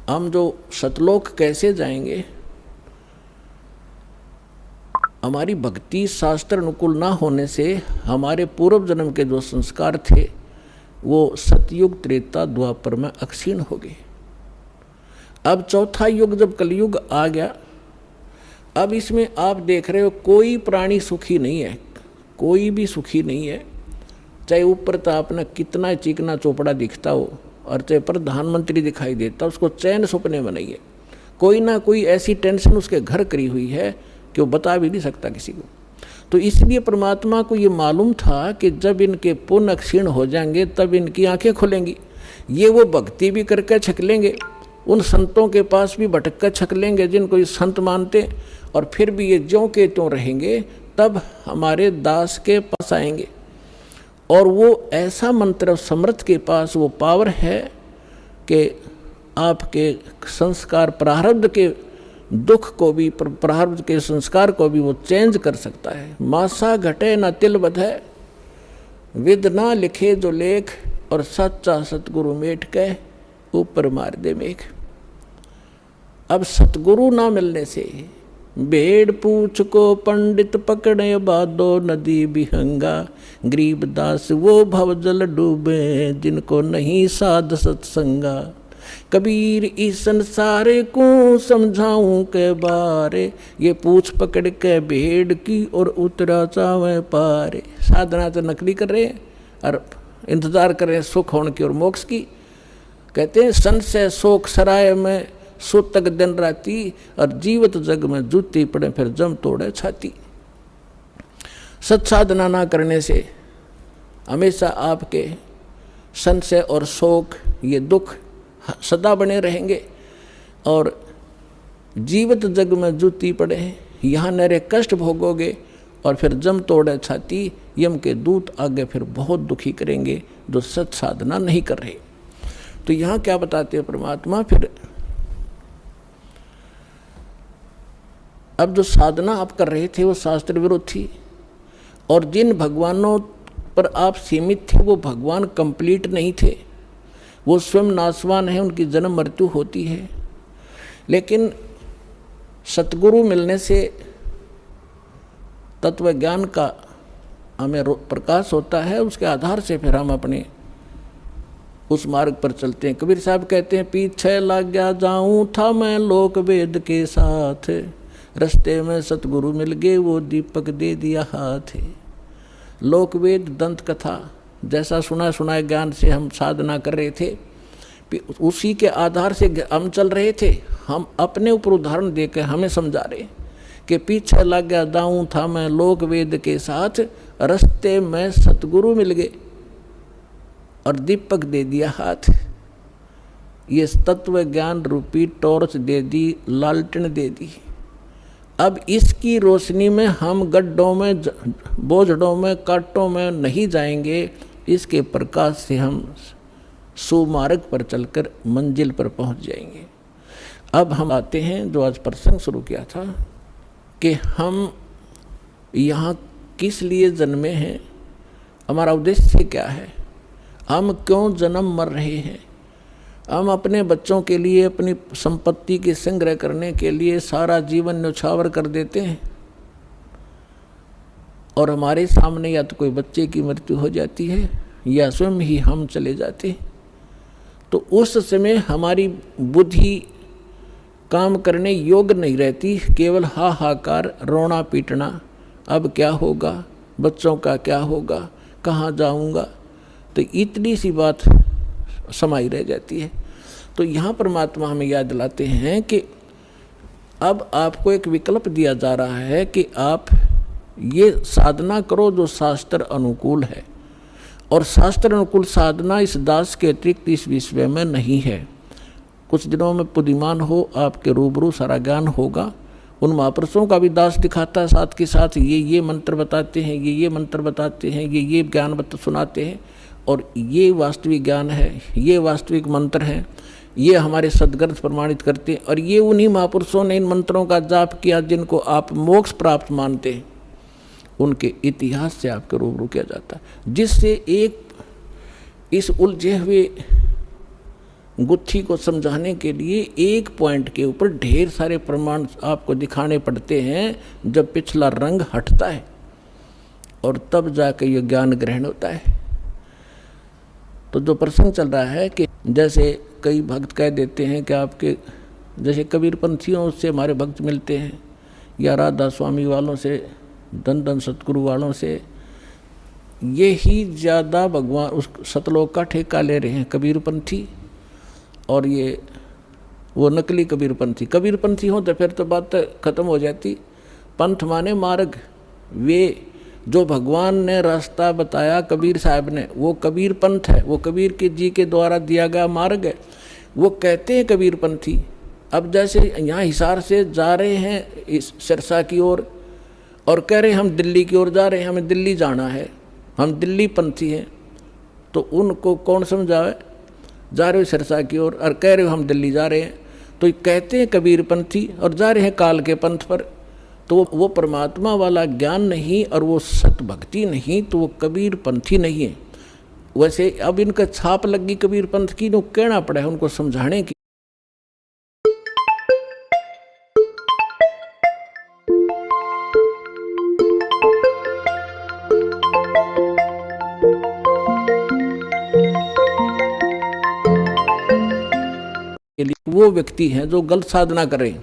हम जो सतलोक कैसे जाएंगे, हमारी भक्ति शास्त्र अनुकूल ना होने से हमारे पूर्व जन्म के जो संस्कार थे वो सतयुग त्रेता द्वापर में अक्षीण हो गए। अब चौथा युग जब कलयुग आ गया, अब इसमें आप देख रहे हो कोई प्राणी सुखी नहीं है, कोई भी सुखी नहीं है। चाहे ऊपर तो आपने कितना चिकना चोपड़ा दिखता हो और चाहे प्रधानमंत्री दिखाई देता, उसको चैन सपने में नहीं है। कोई ना कोई ऐसी टेंशन उसके घर करी हुई है कि वो बता भी नहीं सकता किसी को। तो इसलिए परमात्मा को ये मालूम था कि जब इनके पुण्य क्षीण हो जाएंगे तब इनकी आंखें खुलेंगी। ये वो भक्ति भी करके छक लेंगे, उन संतों के पास भी भटक कर छक लेंगे जिनको ये संत मानते, और फिर भी ये ज्यों के त्यों रहेंगे, तब हमारे दास के पास आएंगे। और वो ऐसा मंत्र समर्थ के पास वो पावर है कि आपके संस्कार प्रारब्ध के दुख को भी, प्रारब्ध के संस्कार को भी वो चेंज कर सकता है। मासा घटे न तिल बधे, विद ना लिखे जो लेख, और सच्चा सतगुरु मेट के ऊपर मार दे मेघ। अब सतगुरु ना मिलने से भेड़ पूछ को पंडित पकड़े बादो नदी बिहंगा, गरीबदास वो भवजल डूबे जिनको नहीं साध सत्संगा। कबीर इस संसारे को समझाऊं के बारे, ये पूछ पकड़ के भेड़ की और उतरा चावे पारे। साधना तो नकली कर रहे हैं और इंतजार कर रहे हैं सुख होने की और मोक्ष की। कहते हैं संशय शोक सराय में सुतक दिन राती, और जीवत जग में जूती पड़े फिर जम तोड़े छाती। सत साधना ना करने से हमेशा आपके संशय और शोक, ये दुख सदा बने रहेंगे, और जीवित जग में जूती पड़े, यहाँ नरे कष्ट भोगोगे, और फिर जम तोड़े छाती। यम के दूत आगे फिर बहुत दुखी करेंगे जो सत साधना नहीं कर रहे। तो यहाँ क्या बताते हैं परमात्मा, फिर अब जो साधना आप कर रहे थे वो शास्त्र विरुद्ध थी, और जिन भगवानों पर आप सीमित थे वो भगवान कंप्लीट नहीं थे, वो स्वयं नाशवान है, उनकी जन्म मृत्यु होती है। लेकिन सतगुरु मिलने से तत्व ज्ञान का हमें प्रकाश होता है, उसके आधार से फिर हम अपने उस मार्ग पर चलते हैं। कबीर साहब कहते हैं, पीछे लग गया जाऊं था मैं लोक वेद के साथ, रास्ते में सतगुरु मिल गए वो दीपक दे दिया हाथ। लोक वेद दंत कथा जैसा सुना सुनाए ज्ञान से हम साधना कर रहे थे, उसी के आधार से हम चल रहे थे। हम अपने ऊपर उदाहरण देकर हमें समझा रहे कि पीछे लग गया दाऊं था मैं लोक वेद के साथ, रास्ते में सतगुरु मिल गए और दीपक दे दिया हाथ। ये तत्व ज्ञान रूपी टॉर्च दे दी, लालटेन दे दी। अब इसकी रोशनी में हम गड्ढों में, बोझड़ों में, कांटों में नहीं जाएंगे, इसके प्रकाश से हम सुमार्ग पर चलकर मंजिल पर पहुंच जाएंगे। अब हम आते हैं जो आज प्रसंग शुरू किया था कि हम यहाँ किस लिए जन्मे हैं, हमारा उद्देश्य क्या है, हम क्यों जन्म मर रहे हैं। हम अपने बच्चों के लिए, अपनी संपत्ति के संग्रह करने के लिए सारा जीवन न्यौछावर कर देते हैं, और हमारे सामने या तो कोई बच्चे की मृत्यु हो जाती है या स्वयं ही हम चले जाते हैं। तो उस समय हमारी बुद्धि काम करने योग्य नहीं रहती, केवल हाहाकार, रोना पीटना, अब क्या होगा, बच्चों का क्या होगा, कहाँ जाऊँगा, तो इतनी सी बात समाई रह जाती है। तो यहाँ परमात्मा हमें याद दिलाते हैं कि अब आपको एक विकल्प दिया जा रहा है कि आप ये साधना करो जो शास्त्र अनुकूल है, और शास्त्र अनुकूल साधना इस दास के अतिरिक्त इस विश्व में नहीं है। कुछ दिनों में पुदिमान हो आपके रूबरू सारा ज्ञान होगा। उन महापुरुषों का भी दास दिखाता है, साथ के साथ ये मंत्र बताते हैं, ये मंत्र बताते हैं, ये ज्ञान सुनाते हैं, और ये वास्तविक ज्ञान है, ये वास्तविक मंत्र है, ये हमारे सदग्रंथ प्रमाणित करते हैं। और ये उन्हीं महापुरुषों ने इन मंत्रों का जाप किया जिनको आप मोक्ष प्राप्त मानते हैं, उनके इतिहास से आपके रूबरू किया जाता है, जिससे एक इस उलझे हुए गुत्थी को समझाने के लिए एक पॉइंट के ऊपर ढेर सारे प्रमाण आपको दिखाने पड़ते हैं। जब पिछला रंग हटता है और तब जाके ये ज्ञान ग्रहण होता है। तो जो प्रसंग चल रहा है कि जैसे कई भक्त कह देते हैं कि आपके जैसे कबीरपंथियों से हमारे भक्त मिलते हैं, या राधा स्वामी वालों से, धन धन सतगुरु वालों से, ये ही ज़्यादा भगवान उस सतलोक का ठेका ले रहे हैं कबीरपंथी। और ये वो नकली कबीरपंथी। कबीरपंथी हो तो फिर तो बात खत्म हो जाती। पंथ माने मार्ग। वे जो भगवान ने रास्ता बताया कबीर साहब ने, वो कबीर पंथ है, वो कबीर के जी के द्वारा दिया गया मार्ग है, वो कहते हैं कबीरपंथी। अब जैसे यहाँ हिसार से जा रहे हैं इस सिरसा की ओर और कह रहे हैं हम दिल्ली की ओर जा रहे हैं, हमें दिल्ली जाना है, हम दिल्ली पंथी हैं, तो उनको कौन समझावे? जा रहे हो सिरसा की ओर और कह रहे हो हम दिल्ली जा रहे हैं, तो कहते हैं कबीरपंथी और जा रहे हैं काल के पंथ पर। तो वो परमात्मा वाला ज्ञान नहीं और वो सत भक्ति नहीं, तो वो कबीरपंथी नहीं है। वैसे अब इनका छाप लगी कबीरपंथ की, तो कहना पड़ा है उनको समझाने की। वो व्यक्ति हैं जो गलत साधना करें,